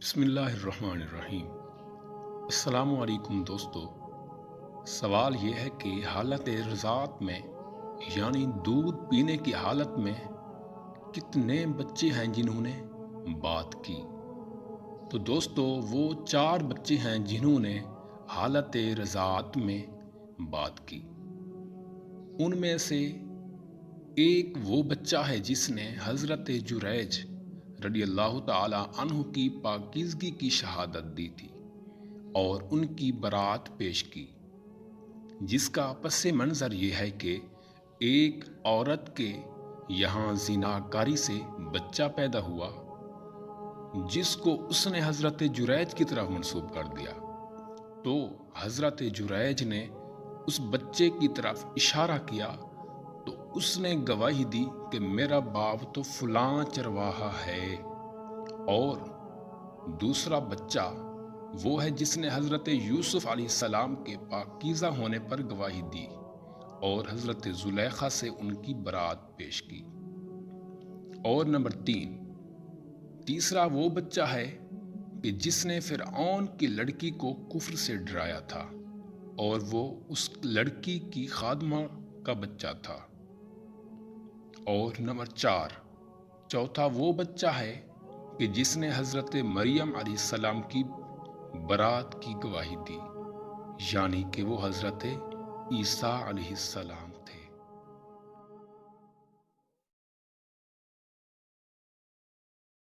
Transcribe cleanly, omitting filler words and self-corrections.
بسم اللہ الرحمن الرحیم۔ السلام علیکم دوستو۔ سوال یہ ہے کہ حالت رضاعت میں یعنی دودھ پینے کی حالت میں کتنے بچے ہیں جنہوں نے بات کی؟ تو دوستو وہ 4 بچے ہیں جنہوں نے حالت رضاعت میں بات کی۔ ان میں سے ایک وہ بچہ ہے جس نے حضرت جریج رضی اللہ تعالی عنہ کی پاکیزگی کی شہادت دی تھی اور ان کی برات پیش کی، جس کا پس منظر یہ ہے کہ ایک عورت کے یہاں زناکاری سے بچہ پیدا ہوا جس کو اس نے حضرت جریج کی طرف منسوب کر دیا۔ تو حضرت جریج نے اس بچے کی طرف اشارہ کیا تو اس نے گواہی دی کہ میرا باپ تو فلاں چرواہا ہے، اور دوسرا بچہ وہ ہے جس نے حضرت یوسف علیہ السلام کے پاکیزہ ہونے پر گواہی دی اور حضرت زلیخا سے ان کی برات پیش کی۔ اور نمبر 3، تیسرا وہ بچہ ہے کہ جس نے فرعون کی لڑکی کو کفر سے ڈرایا تھا اور وہ اس لڑکی کی خادمہ کا بچہ تھا۔ اور نمبر 4، چوتھا وہ بچہ ہے کہ جس نے حضرت مریم علیہ السلام کی برات کی گواہی دی، یعنی کہ وہ حضرت عیسیٰ علیہ السلام